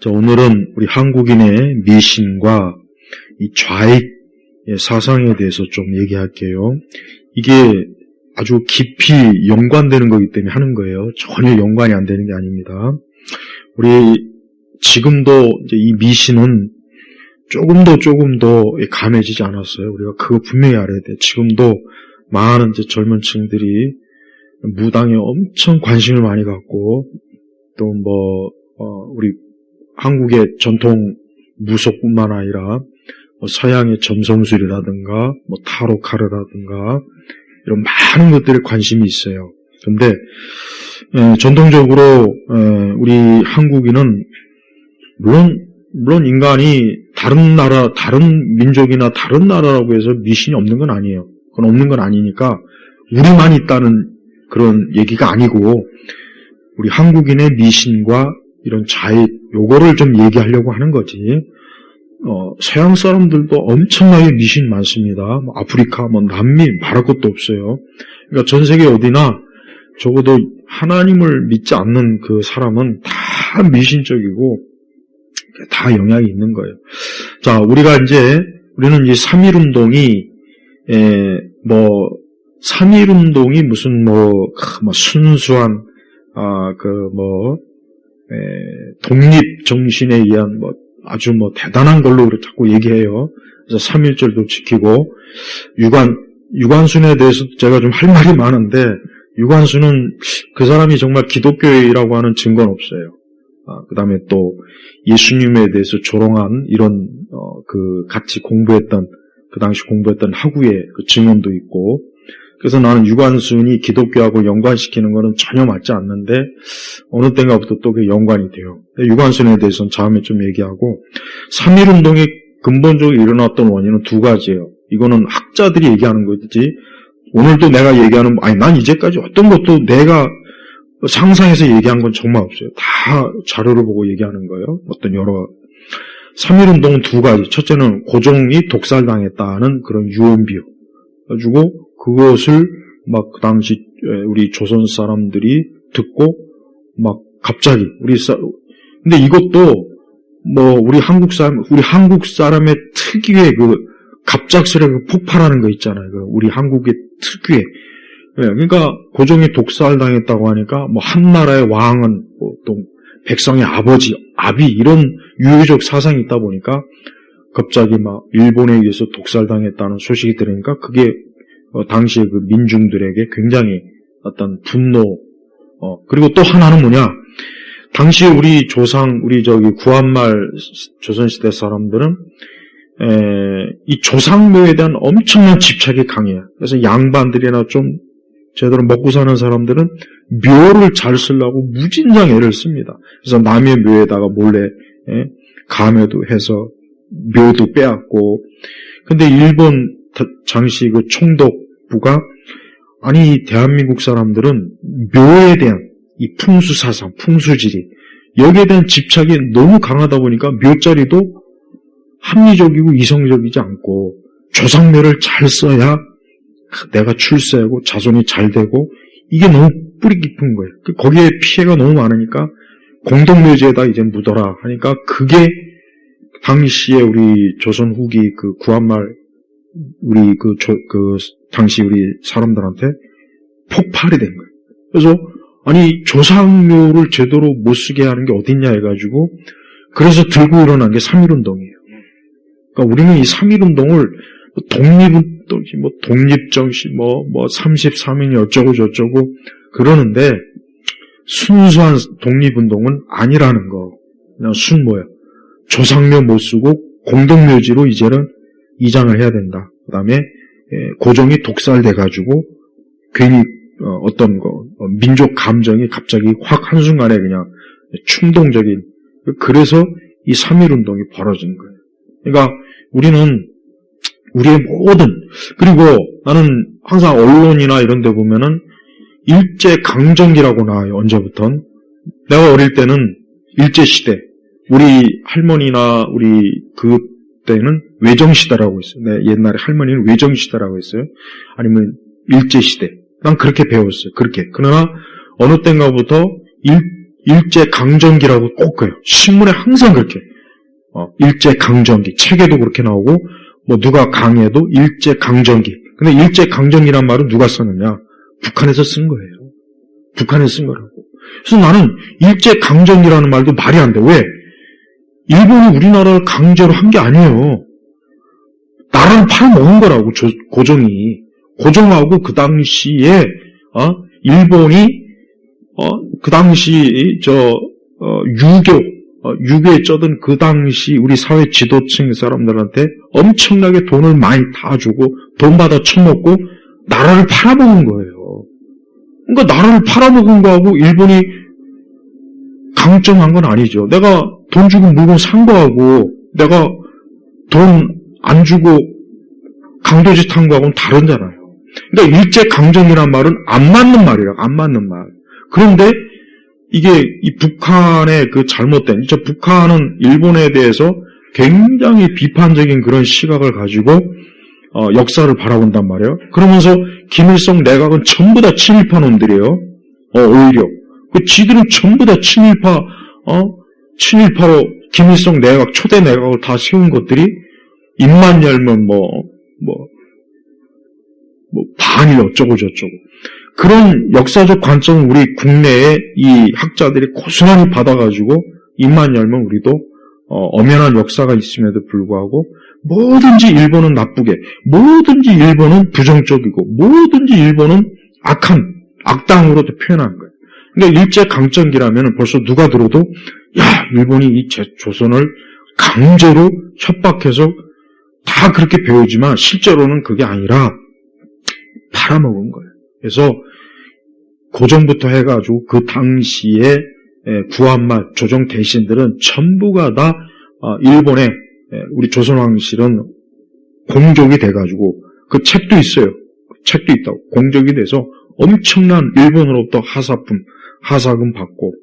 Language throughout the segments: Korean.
자, 오늘은 우리 한국인의 미신과 이 좌익 사상에 대해서 좀 얘기할게요. 이게 아주 깊이 연관되는 거기 때문에 하는 거예요. 전혀 연관이 안 되는 게 아닙니다. 우리 지금도 이제 이 미신은 조금 더 감해지지 않았어요. 우리가 그거 분명히 알아야 돼요. 지금도 많은 이제 젊은 층들이 무당에 엄청 관심을 많이 갖고 또 우리 한국의 전통 무속뿐만 아니라 서양의 점성술이라든가 타로 카르라든가 이런 많은 것들에 관심이 있어요. 그런데 전통적으로 우리 한국인은 물론 인간이 다른 나라, 다른 민족이나 다른 나라라고 해서 미신이 없는 건 아니에요. 그건 없는 건 아니니까 우리만 있다는 그런 얘기가 아니고 우리 한국인의 미신과 이런 자익 요거를 좀 얘기하려고 하는 거지. 서양 사람들도 엄청나게 미신 많습니다. 아프리카, 남미 말할 것도 없어요. 그러니까 전 세계 어디나 적어도 하나님을 믿지 않는 그 사람은 다 미신적이고 다 영향이 있는 거예요. 자, 우리는 이 3.1운동이 3.1운동이 무슨 순수한 독립 정신에 의한 아주 대단한 걸로 자꾸 얘기해요. 그래서 3.1절도 지키고 유관순에 대해서 제가 좀 할 말이 많은데 유관순은 그 사람이 정말 기독교이라고 하는 증거는 없어요. 그 다음에 또 예수님에 대해서 조롱한 이런 같이 그 당시 공부했던 학우의 그 증언도 있고, 그래서 나는 유관순이 기독교하고 연관시키는 거는 전혀 맞지 않는데 어느 때인가부터 또 그게 연관이 돼요. 유관순에 대해서는 다음에 좀 얘기하고, 3.1운동이 근본적으로 일어났던 원인은 두 가지예요. 이거는 학자들이 얘기하는 거지 오늘도 내가 얘기하는 난 이제까지 어떤 것도 내가 상상해서 얘기한 건 정말 없어요. 다 자료를 보고 얘기하는 거예요. 3.1운동은 두 가지. 첫째는 고종이 독살당했다는 그런 유언비어 가지고 그것을 그 당시 우리 조선 사람들이 듣고 갑자기 근데 이것도 우리 한국 사람의 특유의 그 갑작스레 폭발하는 거 있잖아요. 우리 한국의 특유의. 그러니까 고종이 독살당했다고 하니까 한나라의 왕은 또 백성의 아비 이런 유교적 사상이 있다 보니까 갑자기 일본에 의해서 독살당했다는 소식이 들으니까 그게 당시의 그 민중들에게 굉장히 어떤 분노, 그리고 또 하나는 뭐냐, 당시에 우리 구한말 조선시대 사람들은, 이 조상묘에 대한 엄청난 집착이 강해요. 그래서 양반들이나 좀 제대로 먹고 사는 사람들은 묘를 잘 쓰려고 무진장 애를 씁니다. 그래서 남의 묘에다가 몰래, 감회도 해서 묘도 빼앗고, 근데 일본 당시 그 총독부가 대한민국 사람들은 묘에 대한 이 풍수사상, 풍수지리 여기에 대한 집착이 너무 강하다 보니까 묘자리도 합리적이고 이성적이지 않고 조상묘를 잘 써야 내가 출세하고 자손이 잘 되고 이게 너무 뿌리 깊은 거예요. 거기에 피해가 너무 많으니까 공동묘지에다 이제 묻어라 하니까 그게 당시에 우리 조선 후기 그 구한말 우리 당시 우리 사람들한테 폭발이 된 거예요. 그래서 조상묘를 제대로 못 쓰게 하는 게 어딨냐 해가지고 그래서 들고 일어난 게 3.1운동이에요. 그러니까 우리는 이 3.1운동을 독립정신 33인이 어쩌고 저쩌고 그러는데 순수한 독립운동은 아니라는 거. 그냥 조상묘 못 쓰고 공동묘지로 이제는 이장을 해야 된다. 그 다음에 고종이 독살돼가지고 괜히 민족 감정이 갑자기 확 한순간에 그냥 충동적인, 그래서 이 3.1운동이 벌어진 거예요. 그러니까 우리는 우리의 그리고 나는 항상 언론이나 이런 데 보면은 일제강점기라고 나와요. 언제부턴. 내가 어릴 때는 일제시대, 우리 할머니나 우리 그때는 외정시대라고 했어요. 옛날에 할머니는 외정시대라고 했어요. 아니면 일제시대. 난 그렇게 배웠어요. 그러나 어느 때인가부터 일제강점기라고 꼭 그래요. 신문에 항상 그렇게. 일제강점기. 책에도 그렇게 나오고, 뭐 누가 강해도 일제강점기. 근데 일제강점기란 말은 누가 썼느냐? 북한에서 쓴 거예요. 북한에서 쓴 거라고. 그래서 나는 일제강점기라는 말도 말이 안 돼. 왜? 일본이 우리나라를 강제로 한 게 아니에요. 나라를 팔아먹은 거라고, 고종이. 고종하고 그 당시에, 일본이, 그 당시, 유교에 쩌든 그 당시 우리 사회 지도층 사람들한테 엄청나게 돈을 많이 다 주고, 돈 받아 처먹고, 나라를 팔아먹은 거예요. 그러니까 나라를 팔아먹은 거하고 일본이 강점한 건 아니죠. 내가 돈 주고 물건 산 거하고, 내가 돈 안 주고 강도짓 한 거하고는 다르잖아요. 그러니까 일제강점기란 말은 안 맞는 말이에요. 안 맞는 말. 그런데 이게 이 북한의 그 잘못된, 북한은 일본에 대해서 굉장히 비판적인 그런 시각을 가지고 역사를 바라본단 말이에요. 그러면서 김일성 내각은 전부 다 친일파 놈들이에요. 오히려 그 지들은 전부 다 친일파로 김일성 내각, 초대 내각을 다 세운 것들이 입만 열면 반일 어쩌고 저쩌고. 그런 역사적 관점을 우리 국내에 이 학자들이 고스란히 받아가지고 입만 열면 우리도 엄연한 역사가 있음에도 불구하고 뭐든지 일본은 나쁘게, 뭐든지 일본은 부정적이고, 뭐든지 일본은 악당으로도 표현한 거예요. 그러니까 일제강점기라면 벌써 누가 들어도 일본이 이 조선을 강제로 협박해서 다 그렇게 배우지만 실제로는 그게 아니라 팔아먹은 거예요. 그래서 고종부터 해가지고 그 당시에 구한말, 조정 대신들은 전부가 다 일본의 우리 조선왕실은 공족이 돼가지고 그 책도 있어요. 책도 있다고. 공족이 돼서 엄청난 일본으로부터 하사금 받고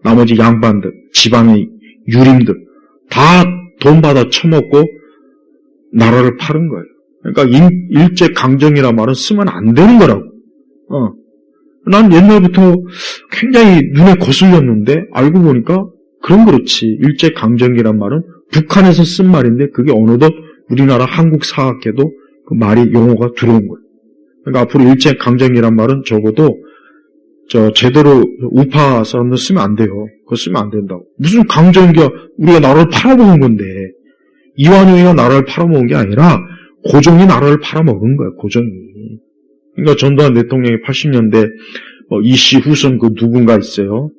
나머지 양반들, 지방의 유림들 다 돈 받아 처먹고 나라를 파는 거예요. 그러니까 일제강점기란 말은 쓰면 안 되는 거라고. 난 옛날부터 굉장히 눈에 거슬렸는데 알고 보니까 그런 그렇지. 일제강점기란 말은 북한에서 쓴 말인데 그게 어느덧 우리나라 한국사학계도 그 말이 용어가 들어온 거예요. 그러니까 앞으로 일제강점기란 말은 적어도 제대로 우파 사람들 쓰면 안 돼요. 그거 쓰면 안 된다고. 무슨 강점기야. 우리가 나라를 팔아먹은 건데. 이완용이가 나라를 팔아먹은 게 아니라 고종이 나라를 팔아먹은 거야. 고종이. 그러니까 전두환 대통령이 80년대 이씨 후손 그 누군가 있어요.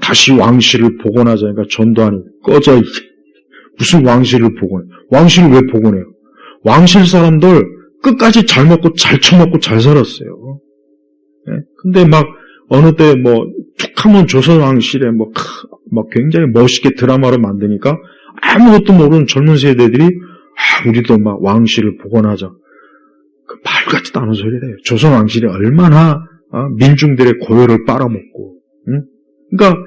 다시 왕실을 복원하자니까 전두환이 꺼져 이제. 무슨 왕실을 복원해. 왕실을 왜 복원해요? 왕실 사람들 끝까지 잘 먹고 잘 처먹고 잘 살았어요. 네? 근데 막 어느 때 툭하면 조선 왕실에 굉장히 멋있게 드라마를 만드니까 아무것도 모르는 젊은 세대들이 우리도 막 왕실을 복원하자. 그 말 같지도 않은 소리래요. 조선 왕실이 얼마나 민중들의 고열을 빨아먹고. 응? 그러니까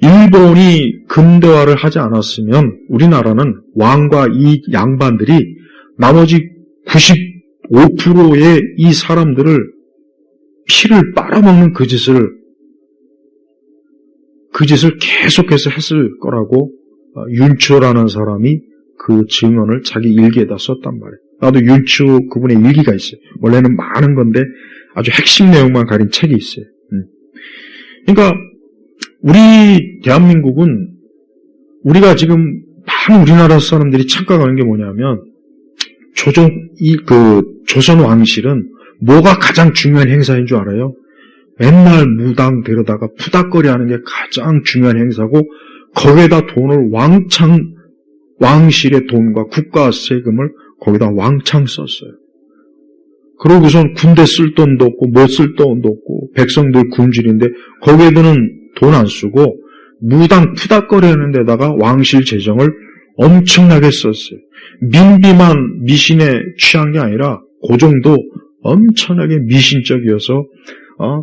일본이 근대화를 하지 않았으면 우리나라는 왕과 이 양반들이 나머지 95%의 이 사람들을 피를 빨아먹는 그 짓을 계속해서 했을 거라고 윤추라는 사람이 그 증언을 자기 일기에다 썼단 말이에요. 나도 윤추 그분의 일기가 있어요. 원래는 많은 건데 아주 핵심 내용만 가린 책이 있어요. 그러니까 우리 대한민국은 우리가 지금 많은 우리나라 사람들이 착각하는 게 뭐냐면 조선 왕실은 뭐가 가장 중요한 행사인 줄 알아요? 맨날 무당 데려다가 푸닥거리 하는 게 가장 중요한 행사고 거기에다 돈을 왕실의 돈과 국가 세금을 거기다 왕창 썼어요. 그러고선 군대 쓸 돈도 없고 뭐 쓸 돈도 없고 백성들 굶주린데 거기에는 돈 안 쓰고 무당 푸닥거리 하는 데다가 왕실 재정을 엄청나게 썼어요. 민비만 미신에 취한 게 아니라 고종도 엄청나게 미신적이어서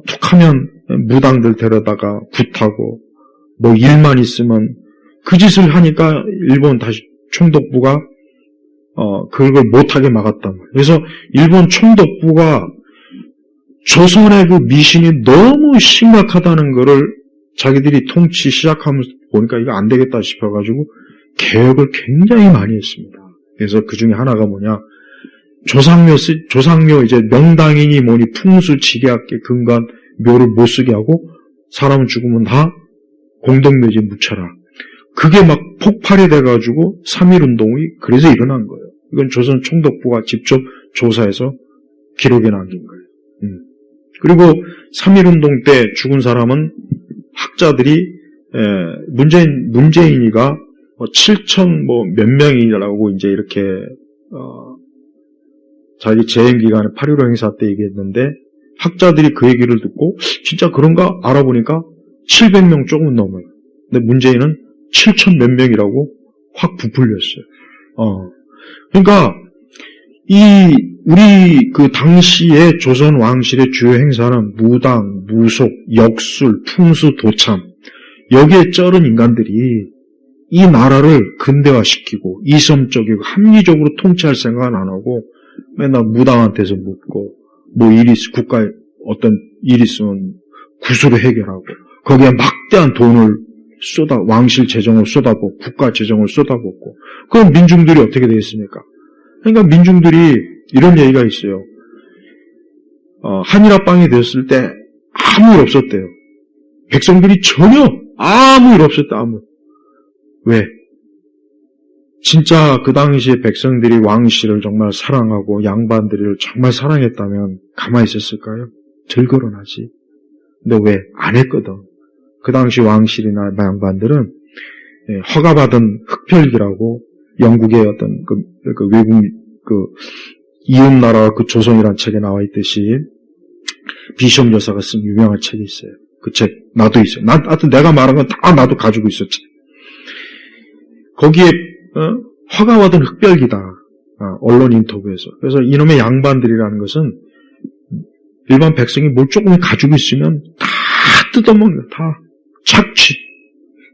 툭하면 무당들 데려다가 굿하고 일만 있으면 그 짓을 하니까 일본 다시 총독부가 그걸 못하게 막았단 말이에요. 그래서 일본 총독부가 조선의 그 미신이 너무 심각하다는 것을 자기들이 통치 시작하면서 보니까 이거 안 되겠다 싶어가지고 개혁을 굉장히 많이 했습니다. 그래서 그 중에 하나가 뭐냐, 조상묘 이제 명당이니 뭐니 풍수 지게학계 근간 묘를 못 쓰게 하고 사람은 죽으면 다 공동묘지에 묻혀라. 그게 막 폭발이 돼가지고 3.1운동이 그래서 일어난 거예요. 이건 조선 총독부가 직접 조사해서 기록에 남긴 거예요. 그리고 3.1운동 때 죽은 사람은 학자들이 문재인이가 7천 몇 명이라고 이제 이렇게 자기 재임 기간에 8.15 행사 때 얘기했는데 학자들이 그 얘기를 듣고 진짜 그런가 알아보니까 700명 조금 넘어요. 근데 문재인은 7천 몇 명이라고 확 부풀렸어요. 그러니까 우리 그 당시에 조선 왕실의 주요 행사는 무당, 무속, 역술, 풍수, 도참 여기에 쩔은 인간들이 이 나라를 근대화시키고 이섬적이고 합리적으로 통치할 생각은 안 하고 맨날 무당한테서 묻고 뭐 국가에 어떤 일 있으면 구수로 해결하고 거기에 막대한 돈을 왕실 재정을 쏟아붓고 국가 재정을 쏟아붓고 그럼 민중들이 어떻게 되겠습니까? 그러니까 민중들이 이런 얘기가 있어요. 한일합방이 됐을 때 아무 일 없었대요. 백성들이 전혀 아무 일 없었다. 왜? 진짜 그 당시에 백성들이 왕실을 정말 사랑하고 양반들을 정말 사랑했다면 가만히 있었을까요? 들거론하지. 근데 왜? 안 했거든. 그 당시 왕실이나 양반들은 허가받은 흑별기라고 영국의 어떤 그 외국 이웃나라와 그 조선이라는 책에 나와 있듯이 비숍 여사가 쓴 유명한 책이 있어요. 그 책 나도 있어요. 하여튼 내가 말한 건 다 나도 가지고 있었지. 거기에 허가받은 흑별기다. 언론 인터뷰에서. 그래서 이놈의 양반들이라는 것은 일반 백성이 뭘 조금 가지고 있으면 다 뜯어먹는 다 착취.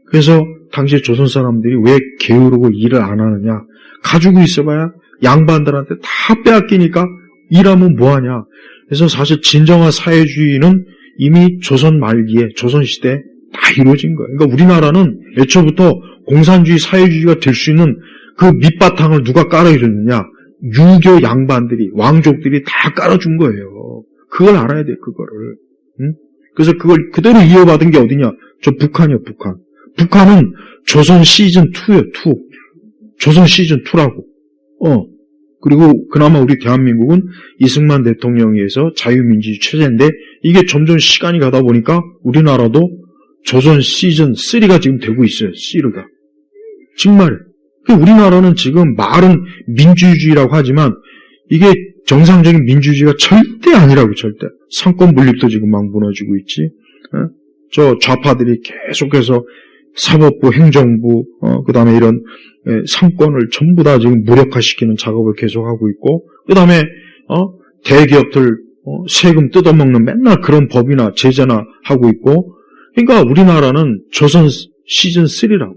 그래서 당시 조선 사람들이 왜 게으르고 일을 안 하느냐. 가지고 있어봐야 양반들한테 다 빼앗기니까 일하면 뭐하냐. 그래서 사실 진정한 사회주의는 이미 조선 말기에 조선시대에 다 이루어진 거예요. 그러니까 우리나라는 애초부터 공산주의 사회주의가 될 수 있는 그 밑바탕을 누가 깔아주느냐. 유교 양반들이 왕족들이 다 깔아준 거예요. 그걸 알아야 돼요. 그거를. 응? 그래서 그걸 그대로 이어받은 게 어디냐. 저 북한이요. 북한. 북한은 조선 시즌2요. 2. 조선 시즌2라고. 그리고 그나마 우리 대한민국은 이승만 대통령에 의해서 자유민주주의 체제인데 이게 점점 시간이 가다 보니까 우리나라도 조선 시즌3가 지금 되고 있어요. 시르가. 정말. 우리나라는 지금 말은 민주주의라고 하지만 이게 정상적인 민주주의가 절대 아니라고 절대. 상권 분립도 지금 막 무너지고 있지. 저 좌파들이 계속해서 사법부, 행정부, 그 다음에 이런 상권을 전부 다 지금 무력화시키는 작업을 계속하고 있고, 그 다음에, 대기업들, 세금 뜯어먹는 맨날 그런 법이나 제재나 하고 있고, 그러니까 우리나라는 조선 시즌3라고.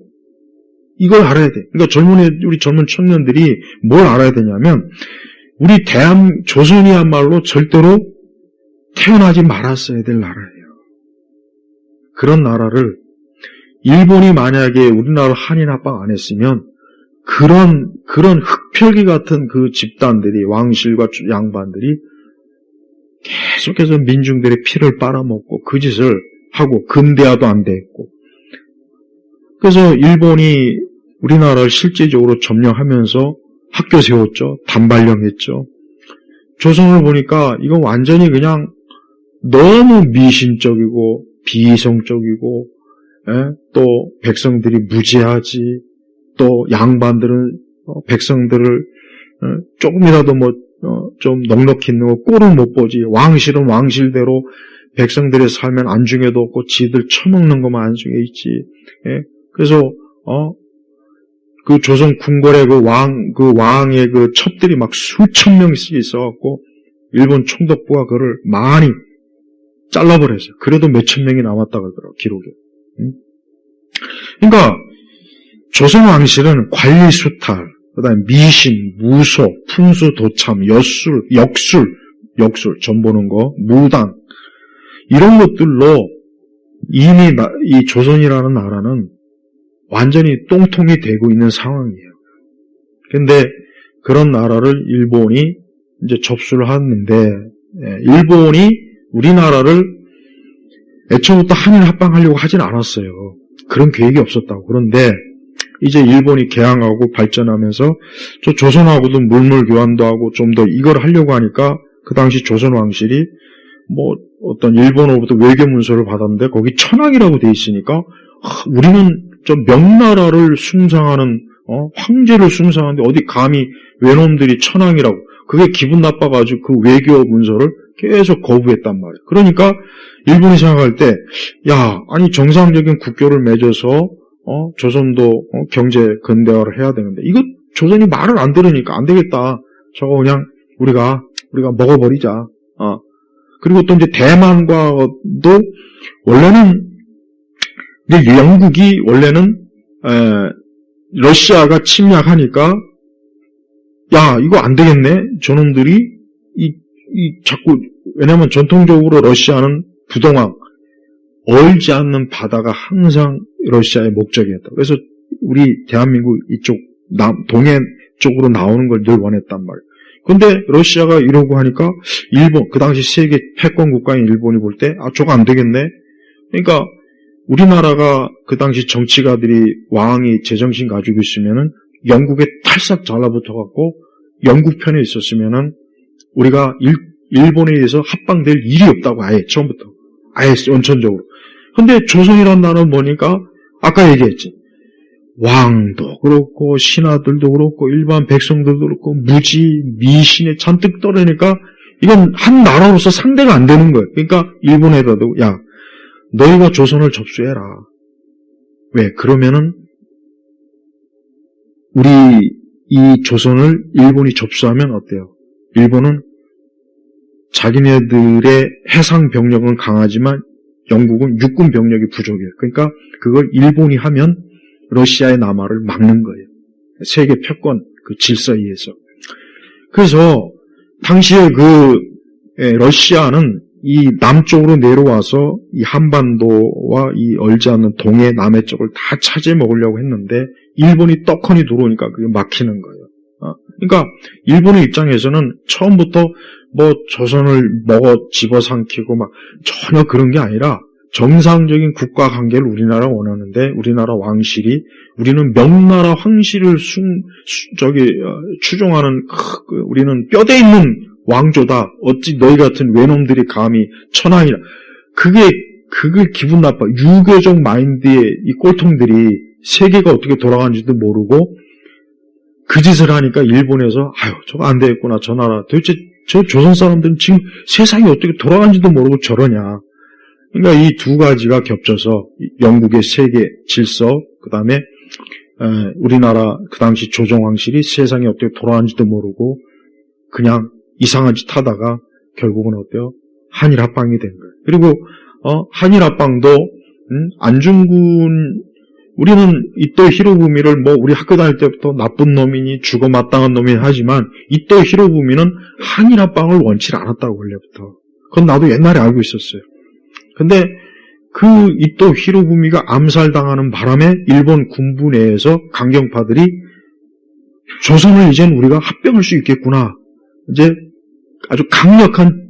이걸 알아야 돼. 그러니까 우리 젊은 청년들이 뭘 알아야 되냐면, 우리 조선이야말로 절대로 태어나지 말았어야 될 나라예요. 그런 나라를 일본이 만약에 우리나라 한인합방 안 했으면 그런 흑표기 같은 그 집단들이 왕실과 양반들이 계속해서 민중들의 피를 빨아먹고 그 짓을 하고 근대화도 안 됐고 그래서 일본이 우리나라를 실제적으로 점령하면서 학교 세웠죠. 단발령 했죠. 조선을 보니까 이건 완전히 그냥 너무 미신적이고 비이성적이고 또 백성들이 무지하지 또 양반들은 백성들을 조금이라도 좀 넉넉히 있는 거 꼴을 못 보지 왕실은 왕실대로 백성들의 삶엔 안중에도 없고 지들 처먹는 것만 안중에 있지. 그래서 그 조선 궁궐에 그 왕의 그 첩들이 막 수천 명씩 있어갖고 일본 총독부가 그를 많이 잘라버렸어요. 그래도 몇천 명이 남았다 그러더라고요. 기록에. 그러니까 조선 왕실은 관리 수탈, 그다음에 미신, 무속, 풍수, 도참, 역술, 전 보는 거, 무당 이런 것들로 이미 이 조선이라는 나라는 완전히 똥통이 되고 있는 상황이에요. 근데 그런 나라를 일본이 이제 접수를 하는데, 일본이 우리나라를 애초부터 한일 합방하려고 하진 않았어요. 그런 계획이 없었다고. 그런데 이제 일본이 개항하고 발전하면서 저 조선하고도 물물 교환도 하고 좀 더 이걸 하려고 하니까 그 당시 조선 왕실이 뭐 어떤 일본으로부터 외교 문서를 받았는데 거기 천황이라고 돼 있으니까 우리는 저 명나라를 숭상하는 황제를 숭상하는데 어디 감히 외놈들이 천황이라고, 그게 기분 나빠가지고 그 외교 문서를 계속 거부했단 말이에요. 그러니까 일본이 생각할 때, 야, 아니 정상적인 국교를 맺어서 조선도 경제 근대화를 해야 되는데 이거 조선이 말을 안 들으니까 안 되겠다. 저거 그냥 우리가 먹어버리자. 그리고 또 이제 대만과도 원래는 이제 영국이 원래는 러시아가 침략하니까 야, 이거 안 되겠네. 저놈들이 자꾸, 왜냐면 전통적으로 러시아는 부동항, 얼지 않는 바다가 항상 러시아의 목적이었다. 그래서 우리 대한민국 이쪽 동해 쪽으로 나오는 걸 늘 원했단 말이에요. 근데 러시아가 이러고 하니까 일본, 그 당시 세계 패권 국가인 일본이 볼 때 저거 안 되겠네. 그러니까 우리나라가 그 당시 정치가들이 왕이 제정신 가지고 있으면은 영국에 탈싹 잘라붙어갖고 영국 편에 있었으면은 우리가 일본에 의해서 합방될 일이 없다고 아예 처음부터. 아예 원천적으로. 근데 조선이라는 나라는 뭐니까 아까 얘기했지. 왕도 그렇고 신하들도 그렇고 일반 백성들도 그렇고 무지 미신에 잔뜩 떠내니까 이건 한 나라로서 상대가 안 되는 거예요. 그러니까 일본에다도 야, 너희가 조선을 접수해라. 왜? 그러면은 우리 이 조선을 일본이 접수하면 어때요? 일본은 자기네들의 해상 병력은 강하지만 영국은 육군 병력이 부족해요. 그러니까 그걸 일본이 하면 러시아의 남하를 막는 거예요. 세계 패권 그 질서에 의해서. 그래서 당시에 러시아는 이 남쪽으로 내려와서 이 한반도와 이 얼지 않는 동해 남해 쪽을 다 차지해 먹으려고 했는데 일본이 떡하니 들어오니까 그게 막히는 거예요. 그러니까 일본의 입장에서는 처음부터 뭐 조선을 집어삼키고 막 전혀 그런 게 아니라 정상적인 국가 관계를 우리나라가 원하는데 우리나라 왕실이 우리는 명나라 황실을 추종하는 우리는 뼈대 있는 왕조다. 어찌 너희 같은 외놈들이 감히 천황이라. 그게 기분 나빠. 유교적 마인드의 이 꼴통들이 세계가 어떻게 돌아가는지도 모르고 그 짓을 하니까 일본에서 저거 안 되겠구나. 저 나라. 도대체 저 조선 사람들은 지금 세상이 어떻게 돌아가는지도 모르고 저러냐. 그러니까 이 두 가지가 겹쳐서 영국의 세계 질서, 그 다음에 우리나라 그 당시 조정왕실이 세상이 어떻게 돌아가는지도 모르고 그냥 이상한 짓 하다가 결국은 어때요? 한일 합방이 된 거예요. 그리고 한일 합방도 안중근 우리는 이토 히로부미를 우리 학교 다닐 때부터 나쁜 놈이니 죽어 마땅한 놈이니 하지만 이토 히로부미는 한일 합방을 원치 않았다고 원래부터. 그건 나도 옛날에 알고 있었어요. 근데 그 이토 히로부미가 암살당하는 바람에 일본 군부 내에서 강경파들이 조선을 이젠 우리가 합병할 수 있겠구나. 이제 아주 강력한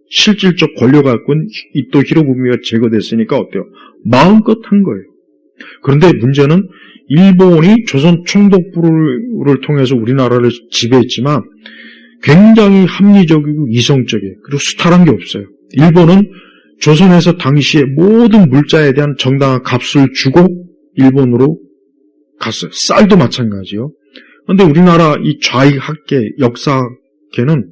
실질적 권력 갖고 있는 이토 히로부미가 제거됐으니까 어때요? 마음껏 한 거예요. 그런데 문제는 일본이 조선 총독부를 통해서 우리나라를 지배했지만 굉장히 합리적이고 이성적이에요. 그리고 수탈한 게 없어요. 일본은 조선에서 당시에 모든 물자에 대한 정당한 값을 주고 일본으로 갔어요. 쌀도 마찬가지요. 그런데 우리나라 이 좌익학계, 역사학계는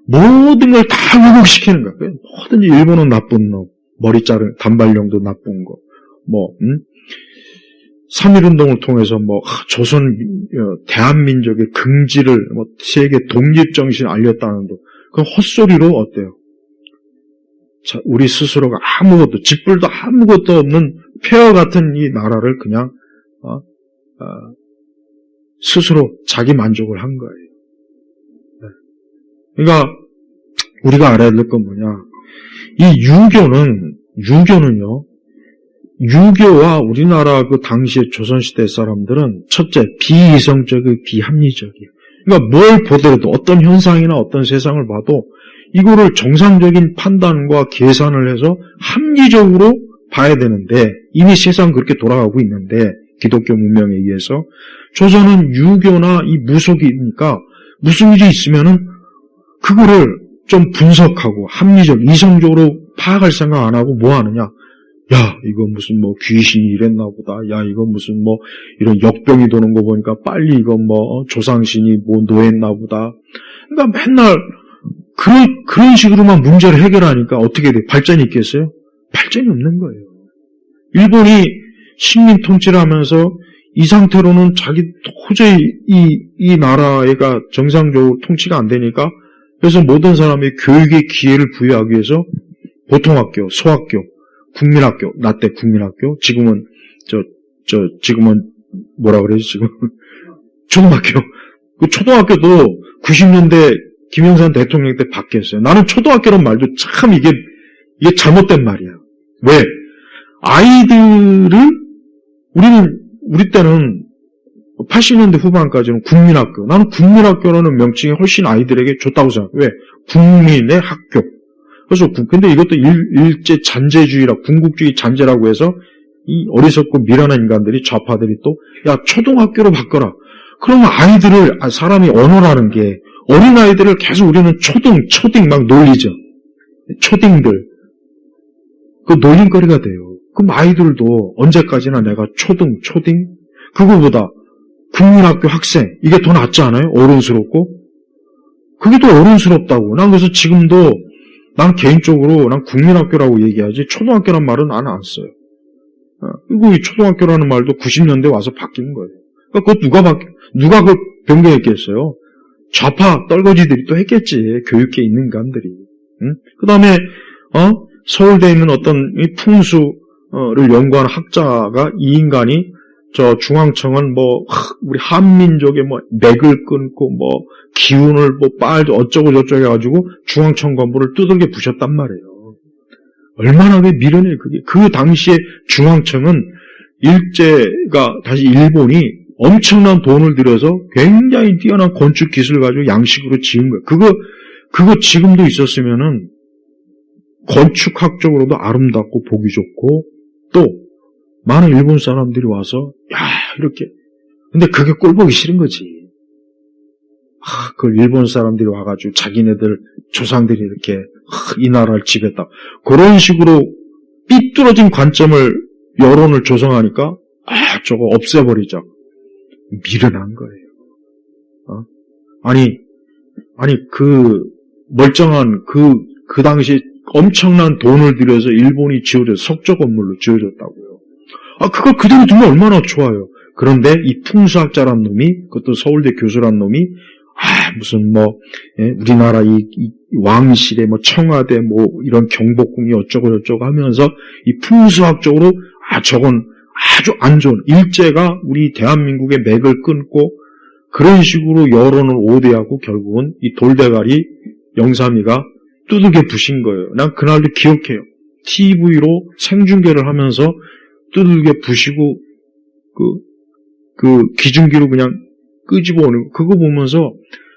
모든 걸 다 왜곡시키는 거예요. 뭐든지 일본은 나쁜 놈, 머리 자른 단발령도 나쁜 거, 3.1운동을 통해서 조선, 대한민족의 긍지를, 세계 독립정신을 알렸다는 거, 그건 헛소리로 어때요? 자, 우리 스스로가 쥐뿔도 아무것도 없는 폐허 같은 이 나라를 그냥, 스스로 자기 만족을 한 거예요. 그러니까, 우리가 알아야 될 건 뭐냐. 이 유교는 유교는요, 유교와 우리나라 그 당시의 조선시대 사람들은 첫째, 비이성적이고 비합리적이에요. 그러니까 뭘 보더라도 어떤 현상이나 어떤 세상을 봐도 이거를 정상적인 판단과 계산을 해서 합리적으로 봐야 되는데 이미 세상 그렇게 돌아가고 있는데 기독교 문명에 의해서 조선은 유교나 이 무속이니까 무슨 일이 있으면은 그거를 좀 분석하고 합리적, 이성적으로 파악할 생각 안 하고 뭐 하느냐? 야, 이거 무슨 뭐 귀신이 이랬나 보다. 야, 이거 무슨 뭐 이런 역병이 도는 거 보니까 빨리 이거 뭐 조상신이 뭐 노했나 보다. 그러니까 맨날 그런 식으로만 문제를 해결하니까 어떻게 돼? 발전이 있겠어요? 발전이 없는 거예요. 일본이 식민 통치를 하면서 이 상태로는 자기 도저히 이 나라가 정상적으로 통치가 안 되니까 그래서 모든 사람이 교육의 기회를 부여하기 위해서 보통학교, 소학교, 국민학교, 나 때 국민학교, 지금은 지금은 뭐라 그러지 지금 초등학교. 그 초등학교도 90년대 김영삼 대통령 때 바뀌었어요. 나는 초등학교란 말도 참 이게 잘못된 말이야. 왜? 아이들을 우리 때는 80년대 후반까지는 국민학교. 나는 국민학교라는 명칭이 훨씬 아이들에게 좋다고 생각해. 왜? 국민의 학교. 그래서 근데 이것도 일제 잔재주의라 궁극주의 잔재라고 해서 이 어리석고 미련한 인간들이 좌파들이 또 야 초등학교로 바꿔라. 그러면 사람이 언어라는 게 어린 아이들을 계속 우리는 초딩 막 놀리죠. 초딩들 그 놀림거리가 돼요. 그럼 아이들도 언제까지나 내가 초딩 그거보다 국민학교 학생 이게 더 낫지 않아요? 어른스럽고 그게 더 어른스럽다고. 난 그래서 지금도 난 개인적으로 난 국민학교라고 얘기하지 초등학교란 말은 나는 안 써요. 그리고 이 초등학교라는 말도 90년대 와서 바뀐 거예요. 그러니까 그거 누가 그걸 변경했겠어요? 좌파 떨거지들이 또 했겠지. 교육계 있는 인간들이. 응? 그 다음에 서울대에 있는 어떤 이 풍수를 연구한 학자가 이 인간이 저 중앙청은 뭐 우리 한민족의 뭐 맥을 끊고 뭐 기운을 뭐 빨리 어쩌고 저쩌고 해가지고 중앙청 건물을 두들겨 부셨단 말이에요. 얼마나 왜 미련해 그게. 그 당시에 중앙청은 일제가 다시 일본이 엄청난 돈을 들여서 굉장히 뛰어난 건축 기술을 가지고 양식으로 지은 거예요. 그거 지금도 있었으면은 건축학적으로도 아름답고 보기 좋고 또 많은 일본 사람들이 와서 야 이렇게 근데 그게 꼴보기 싫은 거지. 그 일본 사람들이 와가지고 자기네들 조상들이 이렇게 이 나라를 지배했다. 그런 식으로 삐뚤어진 관점을 여론을 조성하니까 저거 없애버리자. 미련한 거예요. 아니 그 멀쩡한 그 당시 엄청난 돈을 들여서 일본이 지어줬 석조 건물로 지어줬다고요. 그걸 그대로 두면 얼마나 좋아요. 그런데 이 풍수학자란 놈이 그것도 서울대 교수란 놈이 무슨 우리나라 이 왕실의 청와대 이런 경복궁이 어쩌고 저쩌고 하면서 이 풍수학적으로 저건 아주 안 좋은 일제가 우리 대한민국의 맥을 끊고 그런 식으로 여론을 오대하고 결국은 이 돌대가리 영삼이가 두들겨 부신 거예요. 난 그날도 기억해요. TV로 생중계를 하면서 두들겨 부시고 그 기중기로 그냥 끄집어 오는 거. 그거 보면서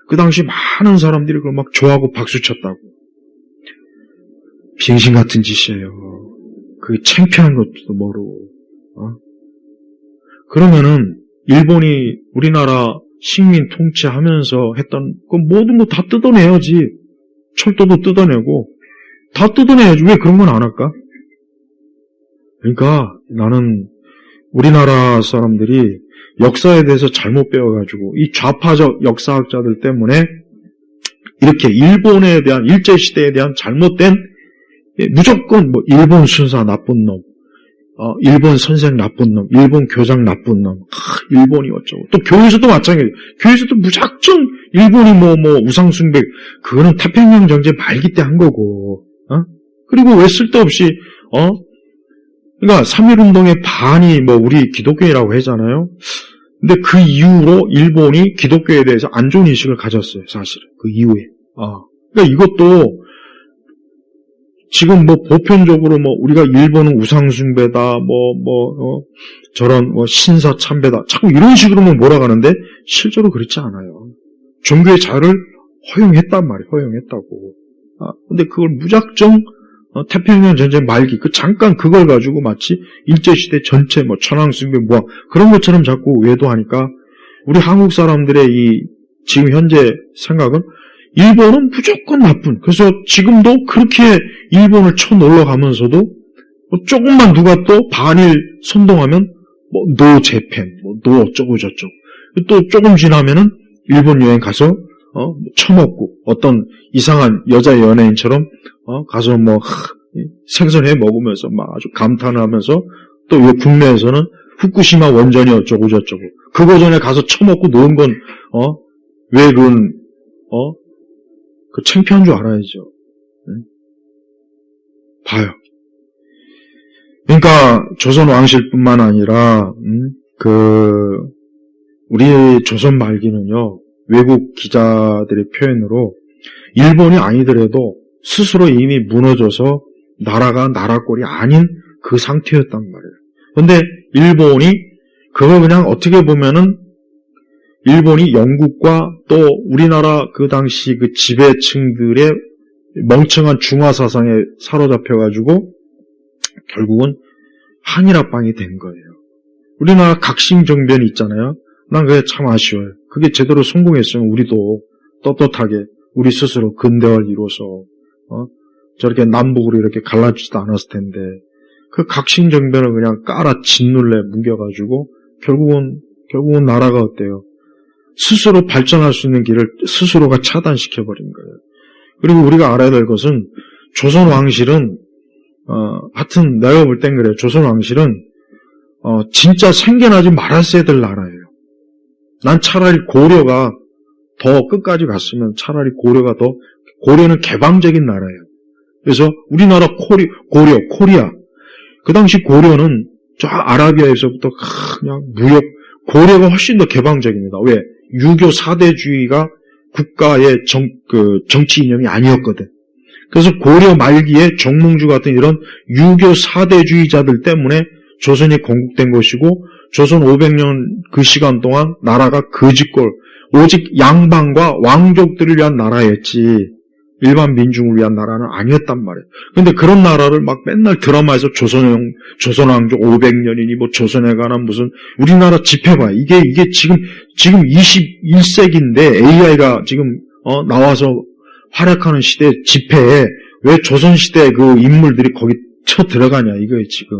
그 당시 많은 사람들이 그걸 막 좋아하고 박수 쳤다고. 빙신 같은 짓이에요. 그 창피한 것도 모르고. 그러면은 일본이 우리나라 식민 통치하면서 했던 그 모든 거 다 뜯어내야지. 철도도 뜯어내고 다 뜯어내야지. 왜 그런 건 안 할까? 그러니까 나는 우리나라 사람들이 역사에 대해서 잘못 배워가지고 이 좌파적 역사학자들 때문에 이렇게 일본에 대한 일제시대에 대한 잘못된 무조건 일본 순사 나쁜 놈, 일본 선생 나쁜 놈, 일본 교장 나쁜 놈, 일본이 어쩌고 또 교회에서도 마찬가지예요. 교회에서도 무작정 일본이 우상숭배 그거는 태평양 정제 말기 때 한 거고, 그리고 왜 쓸데없이 그러니까 3.1운동의 반이 우리 기독교인이라고 하잖아요. 근데 그 이후로 일본이 기독교에 대해서 안 좋은 인식을 가졌어요, 사실은. 그 이후에. 그러니까 이것도 지금 뭐 보편적으로 뭐 우리가 일본은 우상숭배다, 저런 신사참배다, 자꾸 이런 식으로만 몰아가는데 실제로 그렇지 않아요. 종교의 자유를 허용했단 말이에요. 허용했다고. 근데 그걸 무작정 태평양 전쟁 말기 잠깐 그걸 가지고 마치 일제시대 전체 천황숭배 그런 것처럼 자꾸 외도하니까 우리 한국 사람들의 이 지금 현재 생각은 일본은 무조건 나쁜. 그래서 지금도 그렇게 일본을 쳐놀러 가면서도 조금만 누가 또 반일 선동하면 노 재팬, 노 어쩌고 저쩌고. 또 조금 지나면은 일본 여행 가서 처먹고 어떤 이상한 여자 연예인처럼 가서 생선회 먹으면서 아주 감탄을 하면서 또 국내에서는 후쿠시마 원전이 어쩌고 저쩌고. 그거 전에 가서 처먹고 노는 건 왜 그건 그 창피한 줄 알아야죠. 봐요. 그러니까 조선 왕실뿐만 아니라 우리 조선 말기는요. 외국 기자들의 표현으로 일본이 아니더라도 스스로 이미 무너져서 나라가 나라꼴이 아닌 그 상태였단 말이에요. 그런데 일본이 그걸 그냥 어떻게 보면은 일본이 영국과 또 우리나라 그 당시 그 지배층들의 멍청한 중화사상에 사로잡혀가지고 결국은 한일합방이 된 거예요. 우리나라 각신정변이 있잖아요. 난 그게 참 아쉬워요. 그게 제대로 성공했으면 우리도 떳떳하게 우리 스스로 근대화를 이루어서 저렇게 남북으로 이렇게 갈라지지도 않았을 텐데 그 각신정변을 그냥 깔아 짓눌래 뭉겨가지고 결국은 나라가 어때요? 스스로 발전할 수 있는 길을 스스로가 차단시켜버린 거예요. 그리고 우리가 알아야 될 것은 조선 왕실은 하여튼 내가 볼 땐 그래요. 조선 왕실은 진짜 생겨나지 말았어야 될 나라예요. 난 차라리 고려가 더 끝까지 갔으면 차라리 고려는 개방적인 나라예요. 그래서 우리나라 코리아 그 당시 고려는 저 아라비아에서부터 그냥 무역 고려가 훨씬 더 개방적입니다. 왜? 유교 4대주의가 국가의 정치 이념이 아니었거든. 그래서 고려 말기에 정몽주 같은 이런 유교 4대주의자들 때문에 조선이 건국된 것이고 조선 500년 그 시간 동안 나라가 거지꼴 오직 양반과 왕족들을 위한 나라였지 일반 민중을 위한 나라는 아니었단 말이에요. 근데 그런 나라를 막 맨날 드라마에서 조선왕족 500년이니 조선에 관한 무슨 우리나라 집해봐요. 이게 지금 21세기인데 AI가 지금 나와서 활약하는 시대 집회에 왜 조선시대 그 인물들이 거기 쳐 들어가냐 이거예요 지금.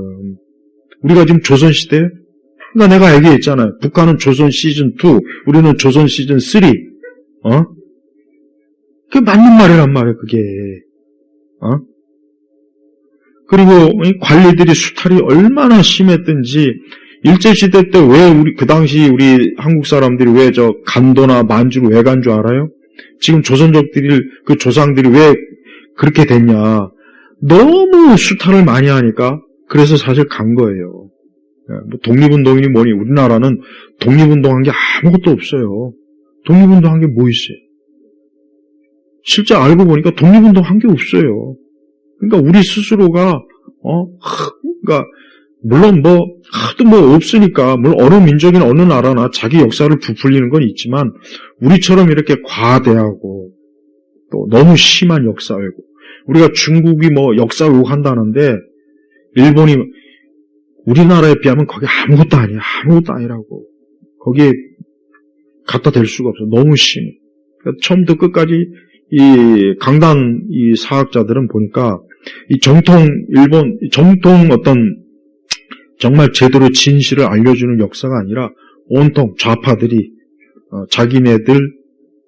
우리가 지금 조선시대에 그러니까 내가 얘기했잖아요. 북한은 조선 시즌2 우리는 조선 시즌3 그게 맞는 말이란 말이에요, 그게. 그리고 관리들이 수탈이 얼마나 심했든지 일제시대 때 왜 그 당시 우리 한국 사람들이 왜 간도나 만주를 왜 간 줄 알아요? 지금 조선족들이 그 조상들이 왜 그렇게 됐냐? 너무 수탈을 많이 하니까 그래서 사실 간 거예요. 독립운동이니 뭐니 우리나라는 독립운동한 게 아무것도 없어요. 독립운동한 게 뭐 있어요? 실제 알고 보니까 독립운동한 게 없어요. 그러니까 우리 스스로가 그러니까 물론 하도 없으니까 물론 어느 민족이나 어느 나라나 자기 역사를 부풀리는 건 있지만 우리처럼 이렇게 과대하고 또 너무 심한 역사 왜곡 우리가 중국이 역사 왜곡한다는데 일본이 우리나라에 비하면 거기 아무것도 아니야. 아무것도 아니라고. 거기에 갖다 댈 수가 없어. 너무 심해. 그러니까 처음부터 끝까지 이 강단 이 사학자들은 보니까 이 정통 어떤 정말 제대로 진실을 알려주는 역사가 아니라 온통 좌파들이 자기네들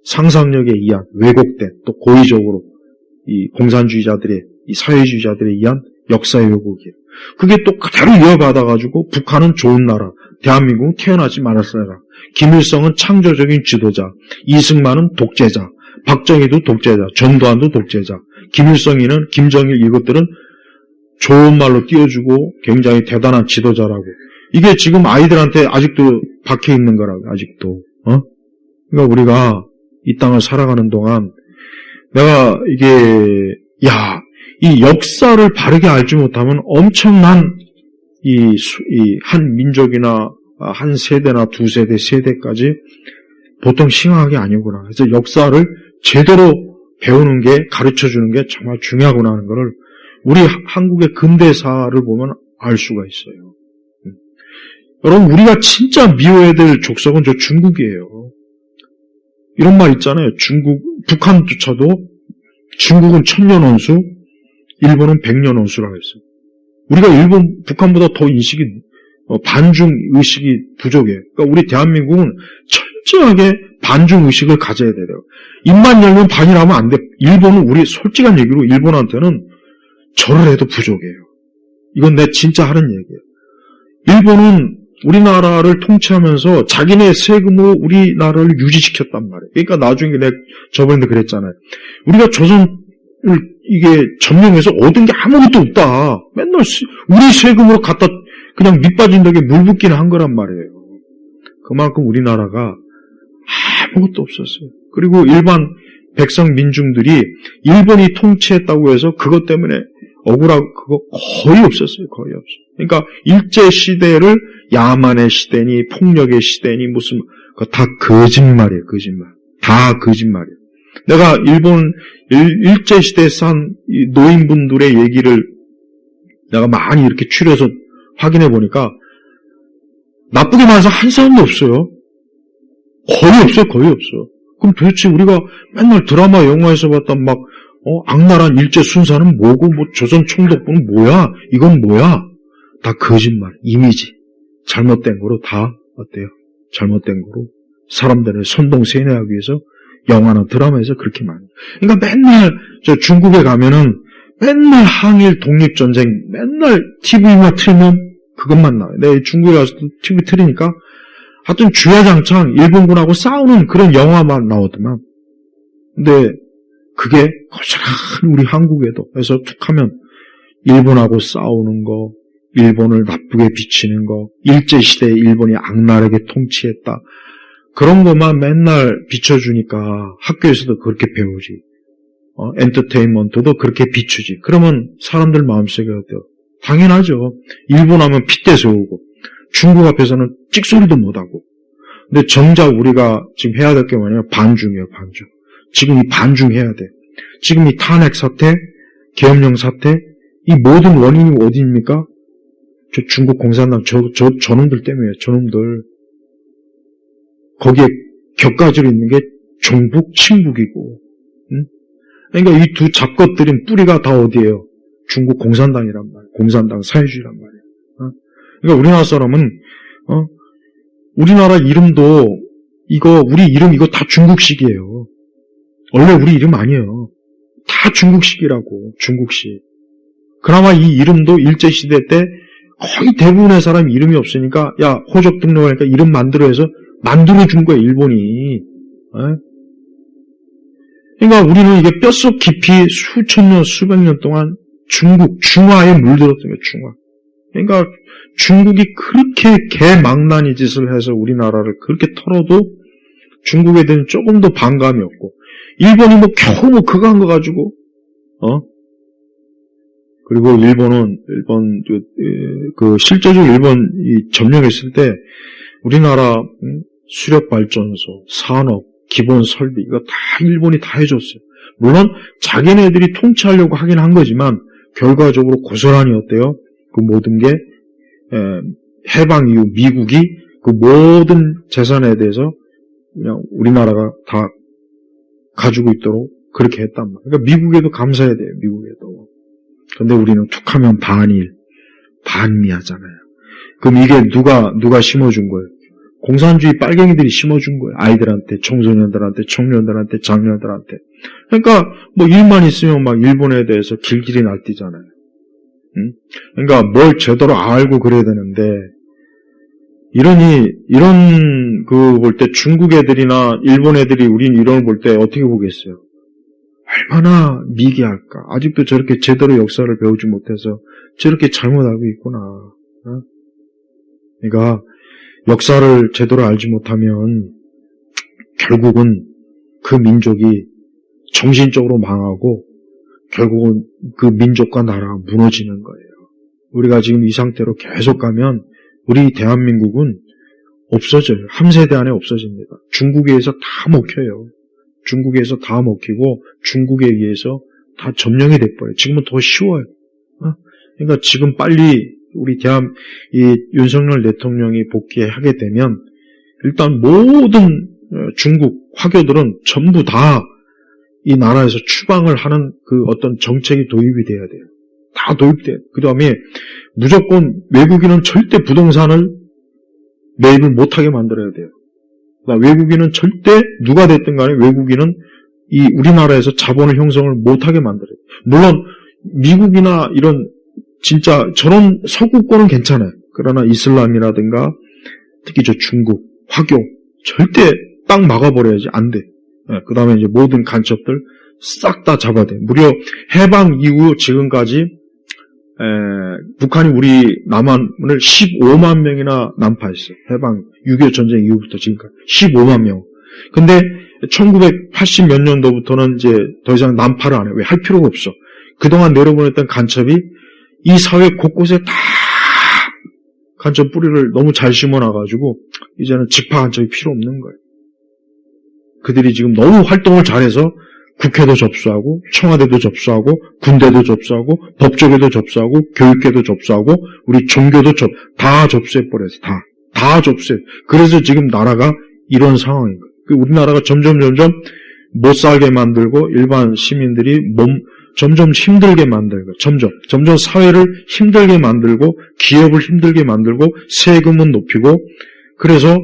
상상력에 의한 왜곡된 또 고의적으로 이 공산주의자들의 이 사회주의자들에 의한 역사의 왜곡이에요. 그게 또 그대로 이어받아가지고 북한은 좋은 나라, 대한민국은 태어나지 말았을 나라, 김일성은 창조적인 지도자, 이승만은 독재자, 박정희도 독재자, 전두환도 독재자, 김일성이는 김정일 이것들은 좋은 말로 띄워주고 굉장히 대단한 지도자라고. 이게 지금 아이들한테 아직도 박혀 있는 거라고, 아직도. 그러니까 우리가 이 땅을 살아가는 동안 내가 이 역사를 바르게 알지 못하면 엄청난 이 한 민족이나 한 세대나 두 세대, 세대까지 보통 심각하게 아니구나. 그래서 역사를 제대로 배우는 게, 가르쳐 주는 게 정말 중요하구나 하는 것을 우리 한국의 근대사를 보면 알 수가 있어요. 여러분, 우리가 진짜 미워해야 될 족속은 저 중국이에요. 이런 말 있잖아요. 북한조차도 중국은 1000년 원수, 일본은 100년 원수라고 했어요. 우리가 북한보다 더 반중 의식이 부족해요. 그러니까 우리 대한민국은 철저하게 반중 의식을 가져야 돼요. 입만 열면 반이라면 안 돼. 일본은 우리 솔직한 얘기로 일본한테는 절을 해도 부족해요. 이건 내 진짜 하는 얘기예요. 일본은 우리나라를 통치하면서 자기네 세금으로 우리나라를 유지시켰단 말이에요. 그러니까 나중에 내가 저번에도 그랬잖아요. 우리가 조선을 이게 점령해서 얻은 게 아무것도 없다. 맨날 우리 세금으로 갖다 그냥 밑빠진 덕에 물 붓기는 한 거란 말이에요. 그만큼 우리나라가 아무것도 없었어요. 그리고 일반 백성 민중들이 일본이 통치했다고 해서 그것 때문에 억울하고 그거 거의 없었어요. 거의 없어요. 그러니까 일제 시대를 야만의 시대니 폭력의 시대니 무슨 다 거짓말이에요. 거짓말. 다 거짓말이에요. 내가 일본 일제 시대에 산 노인분들의 얘기를 내가 많이 이렇게 추려서 확인해 보니까 나쁘게 말해서 한 사람도 없어요. 거의 없어요. 거의 없어. 그럼 도대체 우리가 맨날 드라마 영화에서 봤던 막 악랄한 일제 순사는 뭐고 뭐 조선 총독부는 뭐야? 이건 뭐야? 다 거짓말, 이미지. 잘못된 거로 다 어때요? 잘못된 거로 사람들을 선동세뇌하기 위해서 영화나 드라마에서 그렇게 많이. 그러니까 맨날 저 중국에 가면은 맨날 항일 독립전쟁 맨날 TV만 틀면 그것만 나와요. 내가 중국에 가서 TV 틀으니까 하여튼 주야장창 일본군하고 싸우는 그런 영화만 나오더만. 근데 그게 고스란히 우리 한국에도 해서 툭 하면 일본하고 싸우는 거, 일본을 나쁘게 비치는 거, 일제시대에 일본이 악랄하게 통치했다. 그런 것만 맨날 비춰주니까 학교에서도 그렇게 배우지. 엔터테인먼트도 그렇게 비추지. 그러면 사람들 마음속에 어때요? 당연하죠. 일본 하면 핏대 세우고 중국 앞에서는 찍소리도 못하고. 근데 정작 우리가 지금 해야 될 게 뭐냐면 반중이에요. 반중. 지금 이 반중해야 돼. 지금 이 탄핵 사태, 계엄령 사태, 이 모든 원인이 어디입니까? 저 중국 공산당 저놈들 때문이에요. 저놈들. 거기에 격가지로 있는 게 종북, 친북이고. 응? 그러니까 이 두 잡것들인 뿌리가 다 어디예요? 중국 공산당이란 말이에요. 공산당 사회주의란 말이에요. 그러니까 우리나라 사람은 우리나라 이름도 우리 이름 이거 다 중국식이에요. 원래 우리 이름 아니에요. 다 중국식이라고. 중국식. 그나마 이 이름도 일제시대 때 거의 대부분의 사람이 이름이 없으니까 야 호적 등록하니까 이름 만들어준 거예요. 일본이. 그러니까 우리는 이게 뼛속 깊이 수천 년, 수백 년 동안 중화에 물들었던 거예요. 중화. 그러니까 중국이 그렇게 개망나니 짓을 해서 우리나라를 그렇게 털어도 중국에 대한 조금 더 반감이 없고 일본이 겨우 그거 한 거 가지고 그리고 일본 실제적으로 일본이 점령했을 때 우리나라 수력발전소, 산업, 기본 설비 이거 다 일본이 다 해줬어요. 물론 자기네들이 통치하려고 하긴 한 거지만 결과적으로 고스란히 어때요? 그 모든 게 해방 이후 미국이 그 모든 재산에 대해서 그냥 우리나라가 다 가지고 있도록 그렇게 했단 말이에요. 그러니까 미국에도 감사해야 돼요. 미국에도. 근데 우리는 툭하면 반일, 반미하잖아요. 그럼 이게 누가 심어준 거예요? 공산주의 빨갱이들이 심어준 거예요. 아이들한테, 청소년들한테, 청년들한테, 장년들한테. 그러니까 뭐 일만 있으면 막 일본에 대해서 길길이 날뛰잖아요. 응? 그러니까 뭘 제대로 알고 그래야 되는데 이런 볼 때 중국 애들이나 일본 애들이 우린 이런 걸 볼 때 어떻게 보겠어요? 얼마나 미개할까? 아직도 저렇게 제대로 역사를 배우지 못해서 저렇게 잘못 알고 있구나. 그러니까 역사를 제대로 알지 못하면 결국은 그 민족이 정신적으로 망하고 결국은 그 민족과 나라가 무너지는 거예요. 우리가 지금 이 상태로 계속 가면 우리 대한민국은 없어져요. 한 세대 안에 없어집니다. 중국에 의해서 다 먹혀요. 중국에서 다 먹히고 중국에 의해서 다 점령이 돼버려요. 지금은 더 쉬워요. 그러니까 지금 빨리 우리 이 윤석열 대통령이 복귀하게 되면 일단 모든 중국 화교들은 전부 다 이 나라에서 추방을 하는 그 어떤 정책이 도입이 돼야 돼요. 다 도입돼요. 그 다음에 무조건 외국인은 절대 부동산을 매입을 못하게 만들어야 돼요. 외국인은 절대 누가 됐든 간에 외국인은 이 우리나라에서 자본을 형성을 못하게 만들어요. 물론 미국이나 이런 진짜 저런 서구권은 괜찮아요. 그러나 이슬람이라든가 특히 저 중국, 화교 절대 딱 막아버려야지 안 돼. 그 다음에 이제 모든 간첩들 싹 다 잡아야 돼. 무려 해방 이후 지금까지 북한이 우리 남한을 15만 명이나 난파했어요. 해방 6.25 전쟁 이후부터 지금까지 15만 명. 근데 1980 몇 년도부터는 이제 더 이상 난파를 안 해요. 왜? 할 필요가 없어. 그동안 내려보냈던 간첩이 이 사회 곳곳에 다 간첩 뿌리를 너무 잘 심어놔가지고 이제는 직파 간첩이 필요 없는 거예요. 그들이 지금 너무 활동을 잘해서 국회도 접수하고 청와대도 접수하고 군대도 접수하고 법조계도 접수하고 교육계도 접수하고 우리 종교도 다 접수해버려서 다 접수해. 그래서 지금 나라가 이런 상황인 거예요. 우리나라가 점점 못 살게 만들고 일반 시민들이 점점 힘들게 만들고 점점 사회를 힘들게 만들고 기업을 힘들게 만들고 세금은 높이고 그래서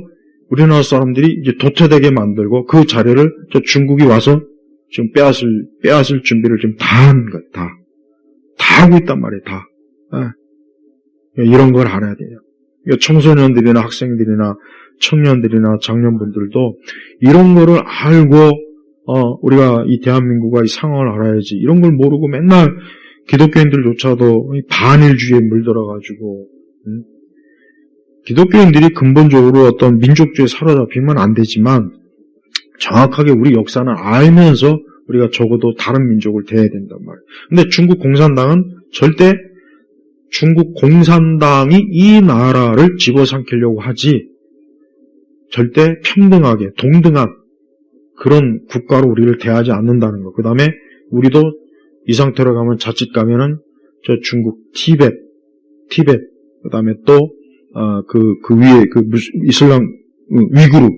우리나라 사람들이 이제 도태되게 만들고 그 자리를 저 중국이 와서 지금 빼앗을 준비를 지금 다 하는 거예요. 다 하고 있단 말이에요. 다. 이런 걸 알아야 돼요. 청소년들이나 학생들이나 청년들이나 장년분들도 이런 거를 알고 우리가 이 대한민국과 이 상황을 알아야지. 이런 걸 모르고 맨날 기독교인들조차도 반일주의에 물들어가지고 기독교인들이 근본적으로 어떤 민족주의에 사로잡히면 안 되지만 정확하게 우리 역사는 알면서 우리가 적어도 다른 민족을 대해야 된단 말이에요. 근데 중국 공산당은 절대 중국 공산당이 이 나라를 집어삼키려고 하지 절대 평등하게 동등한 그런 국가로 우리를 대하지 않는다는 거. 그 다음에 우리도 이 상태로 가면 자칫 가면은 저 중국 티벳 그 다음에 또 그 위에 이슬람 위구르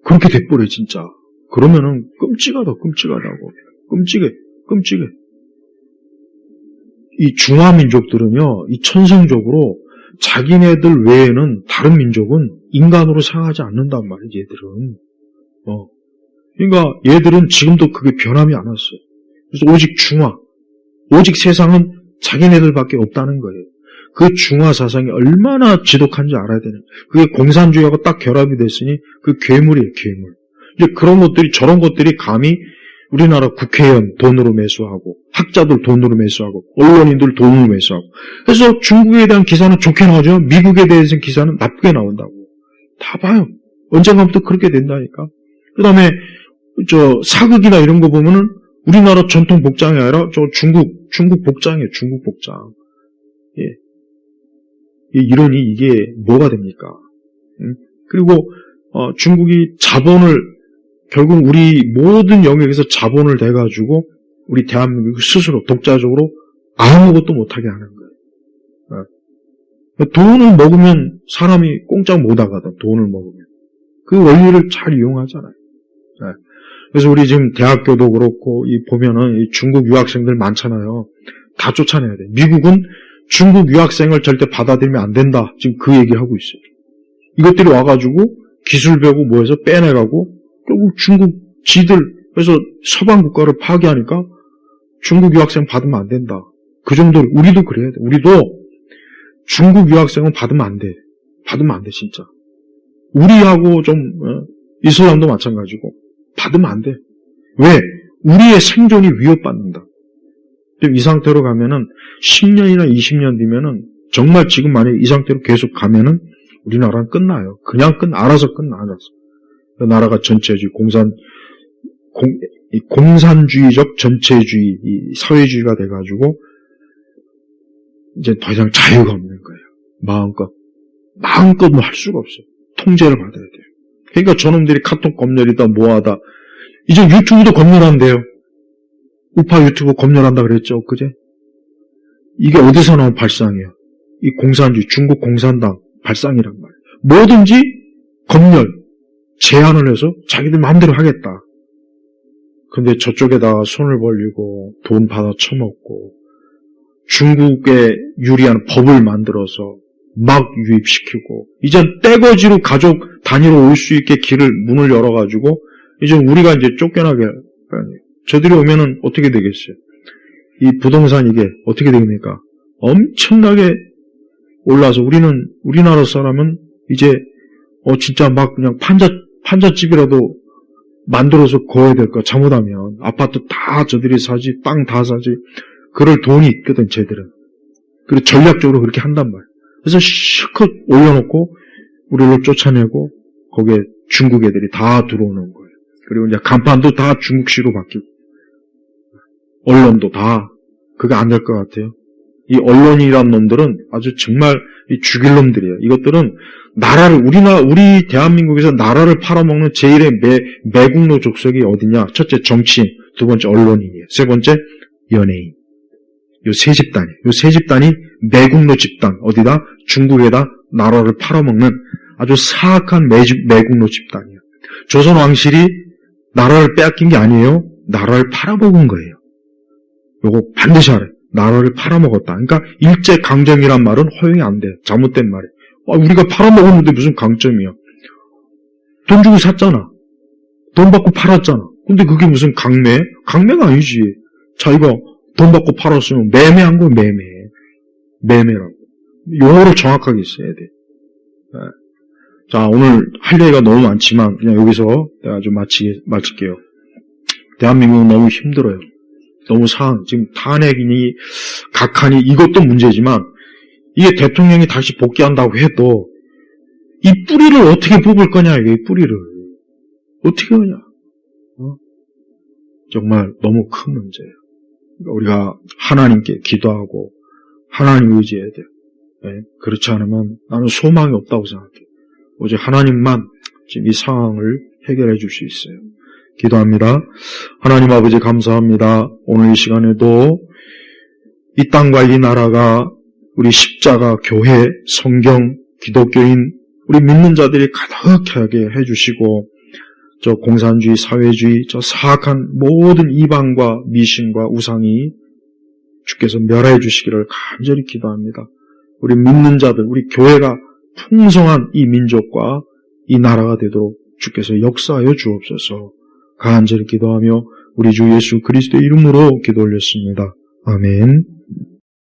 그렇게 돼버려 진짜. 그러면은 끔찍하다고 끔찍해. 이 중화민족들은요, 이 천성적으로 자기네들 외에는 다른 민족은 인간으로 생각하지 않는단 말이에요. 얘들은. 그러니까 얘들은 지금도 그게 변함이 안 왔어요. 그래서 오직 중화, 오직 세상은 자기네들밖에 없다는 거예요. 그 중화 사상이 얼마나 지독한지 알아야 되는. 그게 공산주의하고 딱 결합이 됐으니 그 괴물이에요, 괴물. 이제 그런 것들이 저런 것들이 감히 우리나라 국회의원 돈으로 매수하고 학자들 돈으로 매수하고 언론인들 돈으로 매수하고 그래서 중국에 대한 기사는 좋게 나오죠. 미국에 대해서 기사는 나쁘게 나온다고. 다 봐요. 언젠가부터 그렇게 된다니까. 그 다음에 저 사극이나 이런 거 보면은 우리나라 전통 복장이 아니라 저 중국 복장이에요. 중국 복장. 예. 이러니 이게 뭐가 됩니까? 그리고 중국이 자본을 결국 우리 모든 영역에서 자본을 대가지고 우리 대한민국 스스로 독자적으로 아무것도 못하게 하는 거예요. 돈을 먹으면 사람이 꼼짝 못하거든. 돈을 먹으면. 그 원리를 잘 이용하잖아요. 그래서 우리 지금 대학교도 그렇고 보면은 이 중국 유학생들 많잖아요. 다 쫓아내야 돼. 미국은 중국 유학생을 절대 받아들이면 안 된다. 지금 그 얘기하고 있어요. 이것들이 와가지고 기술 배우고 뭐해서 빼내가고 결국 중국 지들 그래서 서방 국가를 파괴하니까 중국 유학생 받으면 안 된다. 그 정도로 우리도 그래야 돼. 우리도 중국 유학생은 받으면 안 돼. 받으면 안 돼 진짜. 우리하고 좀 이슬람도 마찬가지고 받으면 안 돼. 왜? 우리의 생존이 위협받는다. 이 상태로 가면은 10년이나 20년 뒤면은 정말 지금 만약에 이 상태로 계속 가면은 우리나라는 끝나요. 그냥 알아서 끝나. 그 나라가 전체지 이 공산주의적 전체주의, 이 사회주의가 돼가지고 이제 더 이상 자유가 없는 거예요. 마음껏 뭐 할 수가 없어요. 통제를 받아야 돼요. 그러니까 저놈들이 카톡 검열이다 뭐하다. 이제 유튜브도 검열한대요. 우파 유튜브 검열한다 그랬죠, 엊그제? 이게 어디서 나온 발상이에요? 이 공산주의, 중국 공산당 발상이란 말이에요. 뭐든지 검열, 제한을 해서 자기들 마음대로 하겠다. 근데 저쪽에다가 손을 벌리고 돈 받아 처먹고 중국에 유리한 법을 만들어서 막 유입시키고 이젠 떼거지로 가족 단위로 올 수 있게 문을 열어가지고 이제 우리가 이제 쫓겨나게 할 거 아니에요. 저들이 오면은 어떻게 되겠어요? 이 부동산 이게 어떻게 됩니까? 엄청나게 올라서 우리나라 사람은 이제 진짜 막 그냥 판잣집이라도 만들어서 거야 될 거. 잘못하면 아파트 다 저들이 사지, 땅 다 사지. 그럴 돈이 있거든, 쟤들은. 그리고 전략적으로 그렇게 한단 말이에요. 그래서 실컷 올려놓고 우리를 쫓아내고 거기에 중국 애들이 다 들어오는 거예요. 그리고 이제 간판도 다 중국식으로 바뀌고 언론도 다 그게 안 될 것 같아요. 이 언론이란 놈들은 아주 정말 죽일 놈들이에요. 이것들은 우리 대한민국에서 나라를 팔아먹는 제일의 매국노 족속이 어디냐? 첫째 정치인, 두 번째 언론인이에요. 세 번째 연예인. 요 세 집단이에요. 요 세 집단이 매국노 집단, 어디다? 중국에다 나라를 팔아먹는 아주 사악한 매국노 집단이에요. 조선 왕실이 나라를 빼앗긴 게 아니에요. 나라를 팔아먹은 거예요. 요거 반드시 알아요. 나라를 팔아먹었다. 그러니까 일제강점이란 말은 허용이 안 돼. 잘못된 말이에요. 우리가 팔아먹었는데 무슨 강점이야. 돈 주고 샀잖아. 돈 받고 팔았잖아. 근데 그게 무슨 강매? 강매가 아니지. 자기가 돈 받고 팔았으면 매매한 거 매매라고. 용어를 정확하게 써야 돼. 네. 자, 오늘 할 얘기가 너무 많지만 그냥 여기서 내가 좀 마칠게요. 대한민국은 너무 힘들어요. 너무 지금 탄핵이니 각하니 이것도 문제지만 이게 대통령이 다시 복귀한다고 해도 이 뿌리를 어떻게 뽑을 거냐, 이 뿌리를. 어떻게 하냐. 정말 너무 큰 문제예요. 우리가 하나님께 기도하고 하나님 의지해야 돼요. 네? 그렇지 않으면 나는 소망이 없다고 생각해요. 오직 하나님만 지금 이 상황을 해결해 줄 수 있어요. 기도합니다. 하나님 아버지 감사합니다. 오늘 이 시간에도 이 땅과 이 나라가 우리 십자가, 교회, 성경, 기독교인, 우리 믿는 자들이 가득하게 해주시고 저 공산주의, 사회주의, 저 사악한 모든 이방과 미신과 우상이 주께서 멸해 주시기를 간절히 기도합니다. 우리 믿는 자들, 우리 교회가 풍성한 이 민족과 이 나라가 되도록 주께서 역사하여 주옵소서. 간절히 기도하며 우리 주 예수 그리스도의 이름으로 기도 올렸습니다. 아멘.